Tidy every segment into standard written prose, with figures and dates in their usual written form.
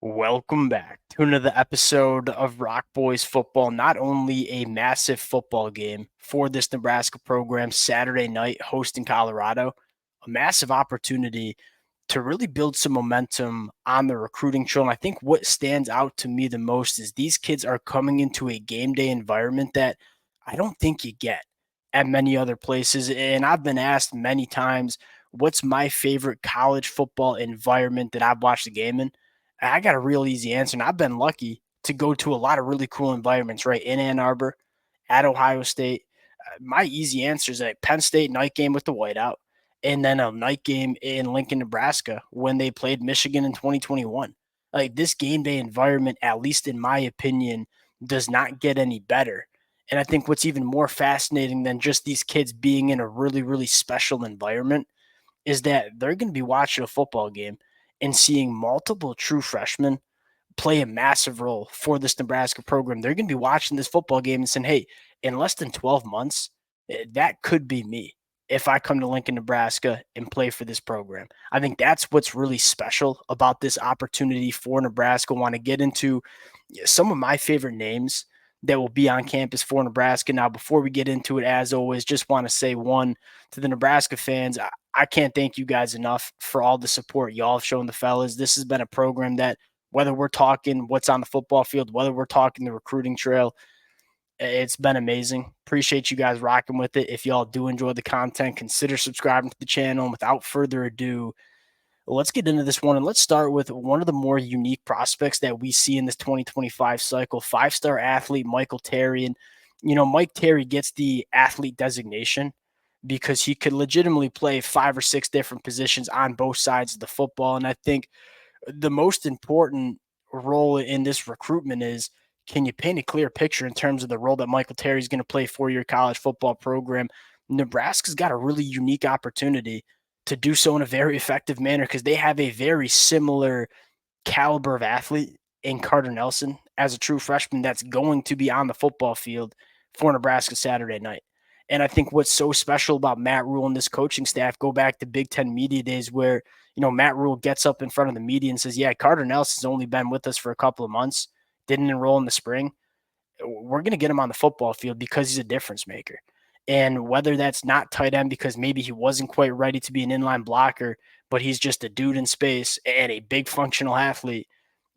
Welcome back to another episode of Rock Boys Football. Not only a massive football game for this Nebraska program Saturday night hosting Colorado, a massive opportunity to really build some momentum on the recruiting trail. And I think what stands out to me the most is these kids are coming into a game day environment that I don't think you get at many other places. And I've been asked many times, what's my favorite college football environment that I've watched the game in? I got a real easy answer, and I've been lucky to go to a lot of really cool environments, right? In Ann Arbor, at Ohio State. My easy answer is a Penn State night game with the whiteout, and then a night game in Lincoln, Nebraska when they played Michigan in 2021. Like this game day environment, at least in my opinion, does not get any better. And I think what's even more fascinating than just these kids being in a really, really special environment is that they're going to be watching a football game and seeing multiple true freshmen play a massive role for this Nebraska program. They're going to be watching this football game and saying, hey, in less than 12 months, that could be me if I come to Lincoln, Nebraska and play for this program. I think that's what's really special about this opportunity for Nebraska. I want to get into some of my favorite names that will be on campus for Nebraska. Now, before we get into it, as always, just want to say one to the Nebraska fans. I can't thank you guys enough for all the support y'all have shown the fellas. This has been a program that, whether we're talking what's on the football field, whether we're talking the recruiting trail, it's been amazing. Appreciate you guys rocking with it. If y'all do enjoy the content, consider subscribing to the channel. And without further ado, let's get into this one. And let's start with one of the more unique prospects that we see in this 2025 cycle, five-star athlete Michael Terry. And, Mike Terry gets the athlete designation because he could legitimately play 5 or 6 different positions on both sides of the football. And I think the most important role in this recruitment is, can you paint a clear picture in terms of the role that Michael Terry is going to play for your college football program? Nebraska's got a really unique opportunity to do so in a very effective manner because they have a very similar caliber of athlete in Carter Nelson as a true freshman that's going to be on the football field for Nebraska Saturday night. And I think what's so special about Matt Rhule and this coaching staff, go back to Big Ten media days where, Matt Rhule gets up in front of the media and says, yeah, Carter Nelson's only been with us for a couple of months, didn't enroll in the spring. We're going to get him on the football field because he's a difference maker. And whether that's not tight end because maybe he wasn't quite ready to be an inline blocker, but he's just a dude in space and a big functional athlete,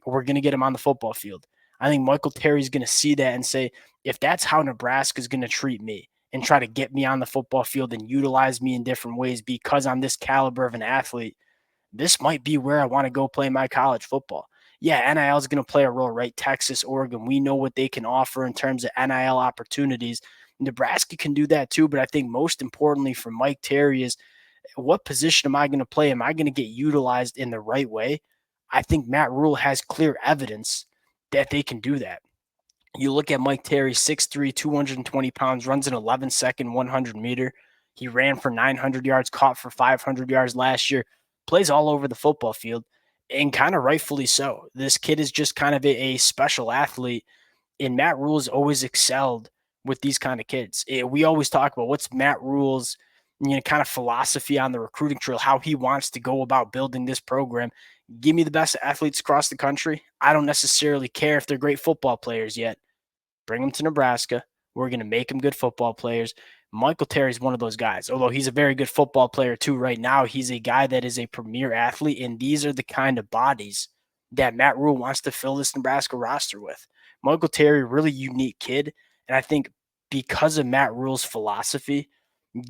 we're going to get him on the football field. I think Michael Terry's going to see that and say, if that's how Nebraska is going to treat me and try to get me on the football field and utilize me in different ways because I'm this caliber of an athlete, this might be where I want to go play my college football. Yeah, NIL is going to play a role, right? Texas, Oregon, we know what they can offer in terms of NIL opportunities. Nebraska can do that too, but I think most importantly for Mike Terry is, what position am I going to play? Am I going to get utilized in the right way? I think Matt Rhule has clear evidence that they can do that. You look at Mike Terry, 6'3", 220 pounds, runs an 11-second 100-meter. He ran for 900 yards, caught for 500 yards last year, plays all over the football field, and kind of rightfully so. This kid is just kind of a special athlete, and Matt Rhule has always excelled with these kind of kids. We always talk about what's Matt Rhule's kind of philosophy on the recruiting trail, how he wants to go about building this program. Give me the best athletes across the country. I don't necessarily care if they're great football players yet. Bring them to Nebraska. We're going to make them good football players. Michael Terry is one of those guys. Although he's a very good football player too right now, he's a guy that is a premier athlete, and these are the kind of bodies that Matt Rhule wants to fill this Nebraska roster with. Michael Terry, really unique kid, and I think because of Matt Rhule's philosophy,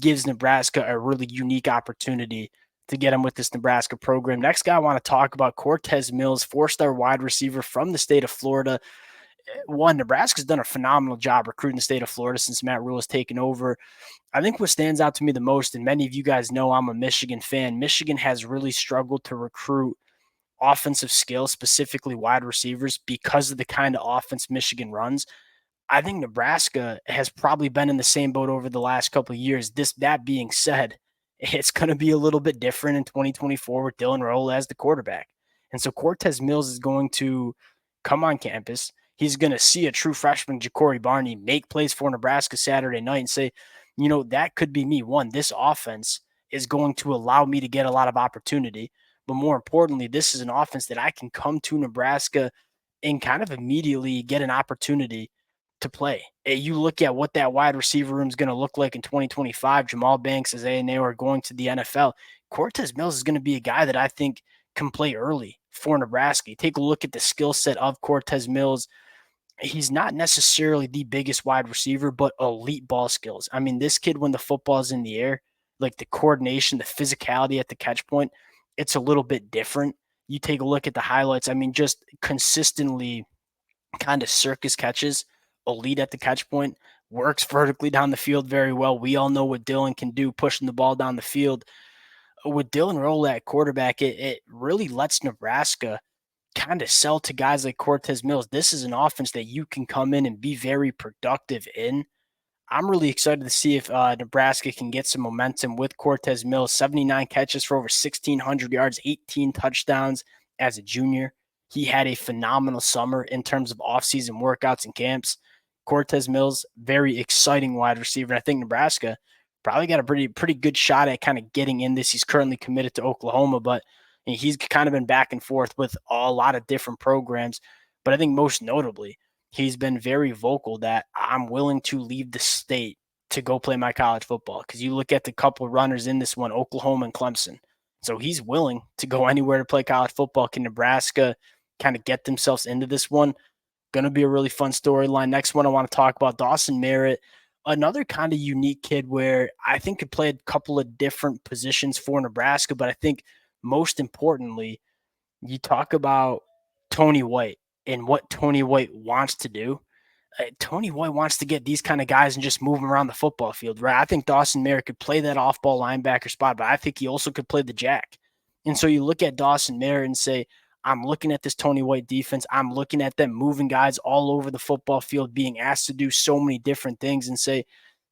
gives Nebraska a really unique opportunity to get him with this Nebraska program. Next guy I want to talk about, Cortez Mills, four-star wide receiver from the state of Florida. One, Nebraska's done a phenomenal job recruiting the state of Florida since Matt Rhule has taken over. I think what stands out to me the most, and many of you guys know I'm a Michigan fan, Michigan has really struggled to recruit offensive skill, specifically wide receivers, because of the kind of offense Michigan runs. I think Nebraska has probably been in the same boat over the last couple of years. That being said, it's going to be a little bit different in 2024 with Dylan Rhule as the quarterback. And so Cortez Mills is going to come on campus. He's going to see a true freshman, Ja'Cory Barney, make plays for Nebraska Saturday night and say, that could be me. One, this offense is going to allow me to get a lot of opportunity. But more importantly, this is an offense that I can come to Nebraska and kind of immediately get an opportunity to play. You look at what that wide receiver room is going to look like in 2025. Jamal Banks, as A&A are going to the NFL. Cortez Mills is going to be a guy that I think can play early for Nebraska. You take a look at the skill set of Cortez Mills. He's not necessarily the biggest wide receiver, but elite ball skills. I mean, this kid, when the football's in the air, like the coordination, the physicality at the catch point, it's a little bit different. You take a look at the highlights. I mean, just consistently kind of circus catches, elite at the catch point, works vertically down the field very well. We all know what Dylan can do pushing the ball down the field. With Dylan Rhule at quarterback, it really lets Nebraska kind of sell to guys like Cortez Mills. This is an offense that you can come in and be very productive in. I'm really excited to see if Nebraska can get some momentum with Cortez Mills. 79 catches for over 1,600 yards, 18 touchdowns as a junior. He had a phenomenal summer in terms of offseason workouts and camps. Cortez Mills, very exciting wide receiver. And I think Nebraska probably got a pretty good shot at kind of getting in this. He's currently committed to Oklahoma, but he's kind of been back and forth with a lot of different programs. But I think most notably, he's been very vocal that I'm willing to leave the state to go play my college football. Because you look at the couple runners in this one, Oklahoma and Clemson. So he's willing to go anywhere to play college football. Can Nebraska kind of get themselves into this one? Going to be a really fun storyline. Next one I want to talk about, Dawson Merritt, another kind of unique kid where I think could play a couple of different positions for Nebraska. But I think most importantly, you talk about Tony White and what Tony White wants to do. Tony White wants to get these kind of guys and just move them around the football field, right? I think Dawson Merritt could play that off-ball linebacker spot, but I think he also could play the jack. And so you look at Dawson Merritt and say, I'm looking at this Tony White defense. I'm looking at them moving guys all over the football field, being asked to do so many different things, and say,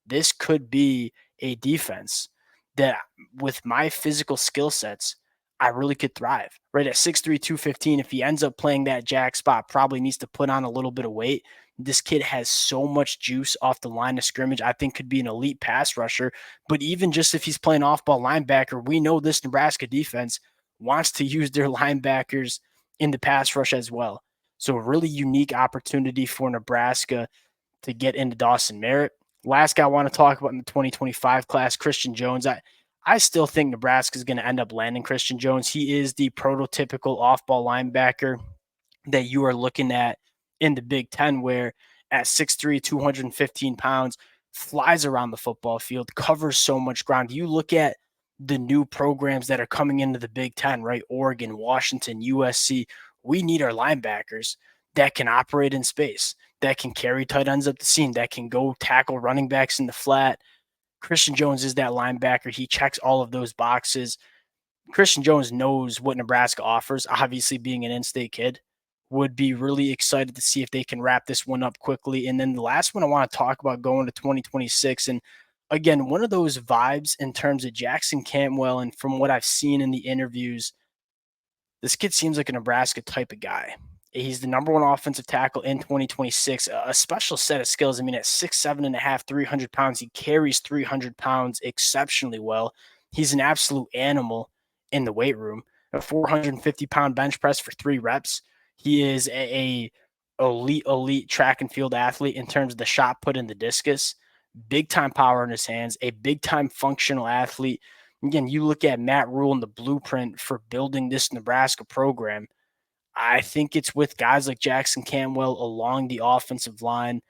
this could be a defense that with my physical skill sets, I really could thrive. Right at 6'3", 215, if he ends up playing that jack spot, probably needs to put on a little bit of weight. This kid has so much juice off the line of scrimmage. I think could be an elite pass rusher. But even just if he's playing off-ball linebacker, we know this Nebraska defense wants to use their linebackers in the pass rush as well. So a really unique opportunity for Nebraska to get into Dawson Merritt. Last guy I want to talk about in the 2025 class, Christian Jones. I still think Nebraska is going to end up landing Christian Jones. He is the prototypical off-ball linebacker that you are looking at in the Big Ten, where at 6'3", 215 pounds, flies around the football field, covers so much ground. You look at the new programs that are coming into the Big Ten, right? Oregon, Washington, USC. We need our linebackers that can operate in space, that can carry tight ends up the seam, that can go tackle running backs in the flat. Christian Jones is that linebacker. He checks all of those boxes. Christian Jones knows what Nebraska offers. Obviously, being an in-state kid, would be really excited to see if they can wrap this one up quickly. And then the last one I want to talk about going to 2026. And again, one of those vibes in terms of Jackson Cantwell, and from what I've seen in the interviews, this kid seems like a Nebraska type of guy. He's the number one offensive tackle in 2026, a special set of skills. I mean, at 6'7.5", 300 pounds, he carries 300 pounds exceptionally well. He's an absolute animal in the weight room. A 450-pound bench press for 3 reps. He is a elite track and field athlete in terms of the shot put in the discus. Big time power in his hands, a big time functional athlete. Again, you look at Matt Rhule and the blueprint for building this Nebraska program. I think it's with guys like Jackson Cantwell along the offensive line.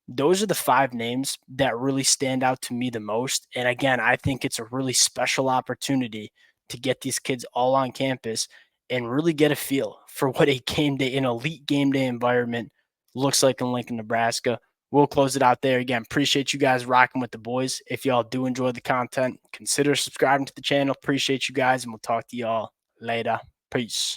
Those are the 5 names that really stand out to me the most. And again, I think it's a really special opportunity to get these kids all on campus and really get a feel for what a game day, an elite game day environment looks like in Lincoln, Nebraska. We'll close it out there. Again, appreciate you guys rocking with the boys. If y'all do enjoy the content, consider subscribing to the channel. Appreciate you guys, and we'll talk to y'all later. Peace.